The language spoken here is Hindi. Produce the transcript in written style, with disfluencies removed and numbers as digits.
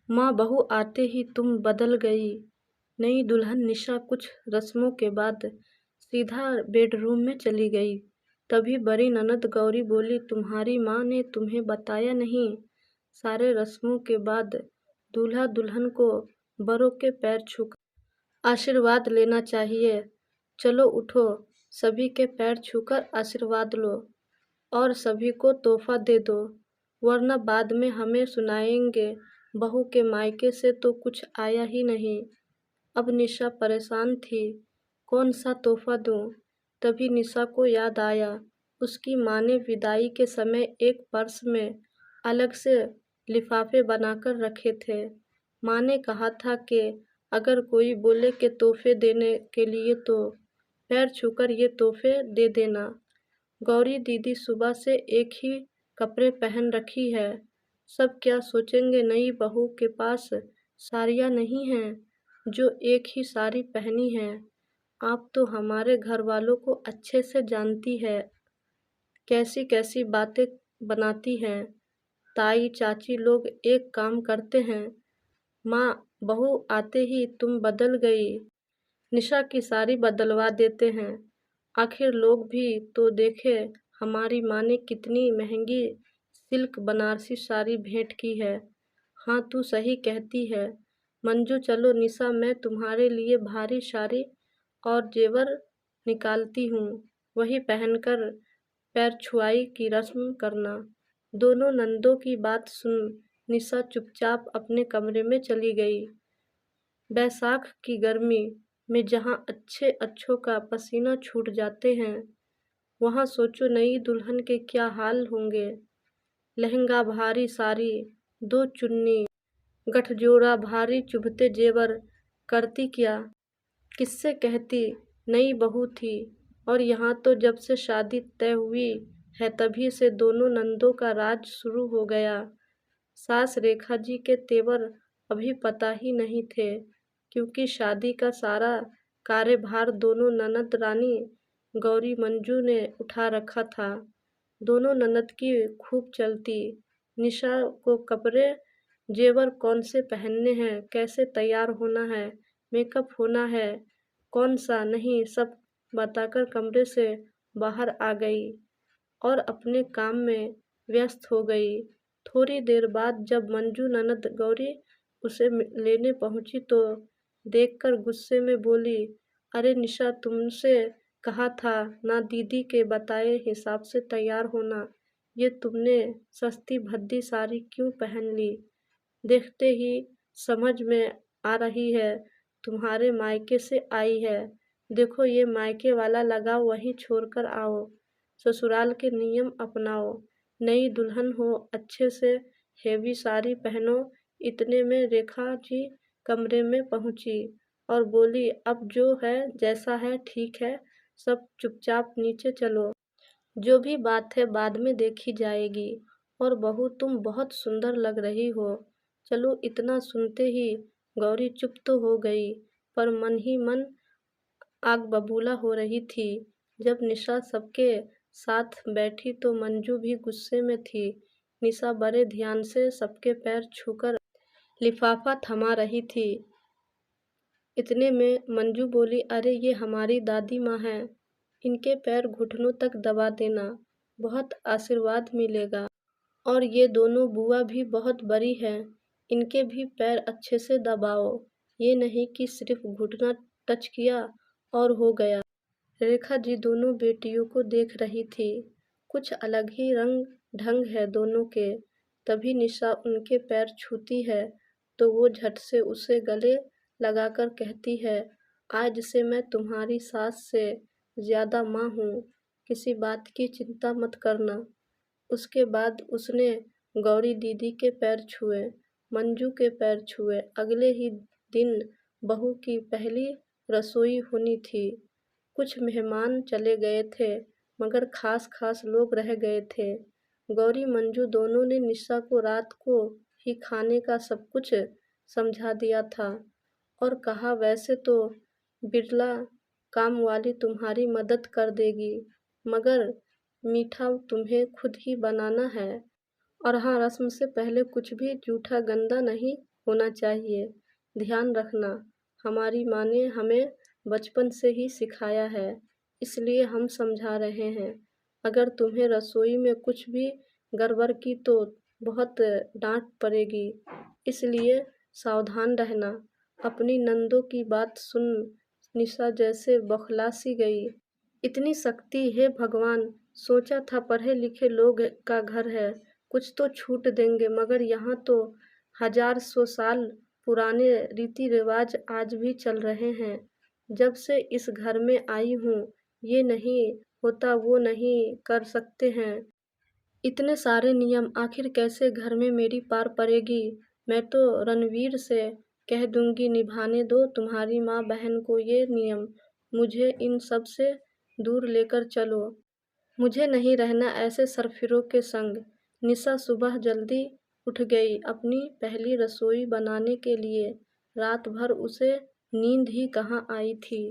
माँ बहू आते ही तुम बदल गई। नई दुल्हन निशा कुछ रस्मों के बाद सीधा बेडरूम में चली गई। तभी बड़ी ननद गौरी बोली, तुम्हारी माँ ने तुम्हें बताया नहीं? सारे रस्मों के बाद दूल्हा दुल्हन को बड़ों के पैर छूकर आशीर्वाद लेना चाहिए। चलो उठो, सभी के पैर छूकर आशीर्वाद लो और सभी को तोहफा दे दो, वरना बाद में हमें सुनाएंगे बहू के मायके से तो कुछ आया ही नहीं। अब निशा परेशान थी, कौन सा तोहफा दूं? तभी निशा को याद आया, उसकी माँ ने विदाई के समय एक पर्स में अलग से लिफाफे बनाकर रखे थे। माँ ने कहा था कि अगर कोई बोले कि तोहफे देने के लिए तो पैर छूकर ये तोहफे दे देना। गौरी दीदी सुबह से एक ही कपड़े पहन रखी है, सब क्या सोचेंगे? नई बहू के पास साड़ियाँ नहीं हैं जो एक ही साड़ी पहनी है। आप तो हमारे घर वालों को अच्छे से जानती है, कैसी कैसी बातें बनाती हैं। ताई चाची लोग एक काम करते हैं, माँ बहू आते ही तुम बदल गई, निशा की साड़ी बदलवा देते हैं। आखिर लोग भी तो देखे, हमारी माँ ने कितनी महंगी सिल्क बनारसी साड़ी भेंट की है। हाँ तू सही कहती है मंजू, चलो निशा मैं तुम्हारे लिए भारी साड़ी और जेवर निकालती हूँ, वही पहनकर पैर छुआई की रस्म करना। दोनों नंदों की बात सुन निशा चुपचाप अपने कमरे में चली गई। बैसाख की गर्मी में जहाँ अच्छे अच्छों का पसीना छूट जाते हैं, वहाँ सोचो नई दुल्हन के क्या हाल होंगे। लहंगा भारी साड़ी, दो चुन्नी, गठजोड़ा भारी चुभते जेवर, करती क्या, किससे कहती? नई बहू थी और यहाँ तो जब से शादी तय हुई है तभी से दोनों नंदों का राज शुरू हो गया। सास रेखा जी के तेवर अभी पता ही नहीं थे, क्योंकि शादी का सारा कार्यभार दोनों ननद रानी गौरी मंजू ने उठा रखा था। दोनों ननद की खूब चलती। निशा को कपड़े जेवर कौन से पहनने हैं, कैसे तैयार होना है, मेकअप होना है, कौन सा नहीं, सब बताकर कमरे से बाहर आ गई और अपने काम में व्यस्त हो गई। थोड़ी देर बाद जब मंजू ननद गौरी उसे लेने पहुंची तो देखकर गुस्से में बोली, अरे निशा तुमसे कहा था ना दीदी के बताए हिसाब से तैयार होना, ये तुमने सस्ती भद्दी साड़ी क्यों पहन ली? देखते ही समझ में आ रही है तुम्हारे मायके से आई है। देखो ये मायके वाला लगाओ, वहीं छोड़कर आओ, ससुराल के नियम अपनाओ, नई दुल्हन हो, अच्छे से हेवी साड़ी पहनो। इतने में रेखा जी कमरे में पहुंची और बोली, अब जो है जैसा है ठीक है, सब चुपचाप नीचे चलो, जो भी बात है बाद में देखी जाएगी। और बहू तुम बहुत सुंदर लग रही हो। चलो, इतना सुनते ही गौरी चुप तो हो गई, पर मन ही मन आग बबूला हो रही थी। जब निशा सबके साथ बैठी तो मंजू भी गुस्से में थी। निशा बड़े ध्यान से सबके पैर छूकर लिफाफा थमा रही थी। इतने में मंजू बोली, अरे ये हमारी दादी माँ हैं, इनके पैर घुटनों तक दबा देना, बहुत आशीर्वाद मिलेगा। और ये दोनों बुआ भी बहुत बड़ी हैं, इनके भी पैर अच्छे से दबाओ, ये नहीं कि सिर्फ घुटना टच किया और हो गया। रेखा जी दोनों बेटियों को देख रही थी, कुछ अलग ही रंग ढंग है दोनों के। तभी निशा उनके पैर छूती है तो वो झट से उसे गले लगाकर कहती है, आज से मैं तुम्हारी सास से ज़्यादा माँ हूँ, किसी बात की चिंता मत करना। उसके बाद उसने गौरी दीदी के पैर छुए, मंजू के पैर छुए। अगले ही दिन बहू की पहली रसोई होनी थी। कुछ मेहमान चले गए थे, मगर खास लोग रह गए थे। गौरी मंजू दोनों ने निशा को रात को ही खाने का सब कुछ समझा दिया था और कहा, वैसे तो बिरला काम वाली तुम्हारी मदद कर देगी, मगर मीठा तुम्हें खुद ही बनाना है। और हाँ, रस्म से पहले कुछ भी जूठा गंदा नहीं होना चाहिए। ध्यान रखना, हमारी माँ ने हमें बचपन से ही सिखाया है, इसलिए हम समझा रहे हैं। अगर तुम्हें रसोई में कुछ भी गड़बड़ की तो बहुत डांट पड़ेगी, इसलिए सावधान रहना। अपनी नंदों की बात सुन निशा जैसे बौखला सी गई। इतनी शक्ति है भगवान, सोचा था पढ़े लिखे लोग का घर है, कुछ तो छूट देंगे, मगर यहाँ तो 1000 साल पुराने रीति रिवाज आज भी चल रहे हैं। जब से इस घर में आई हूँ, ये नहीं होता वो नहीं कर सकते हैं। इतने सारे नियम आखिर कैसे घर में मेरी पार पड़ेगी। मैं तो रणवीर से कह दूंगी निभाने दो तुम्हारी माँ बहन को ये नियम। मुझे इन सब से दूर लेकर चलो। मुझे नहीं रहना ऐसे सरफिरों के संग। निशा सुबह जल्दी उठ गई अपनी पहली रसोई बनाने के लिए। रात भर उसे नींद ही कहाँ आई थी।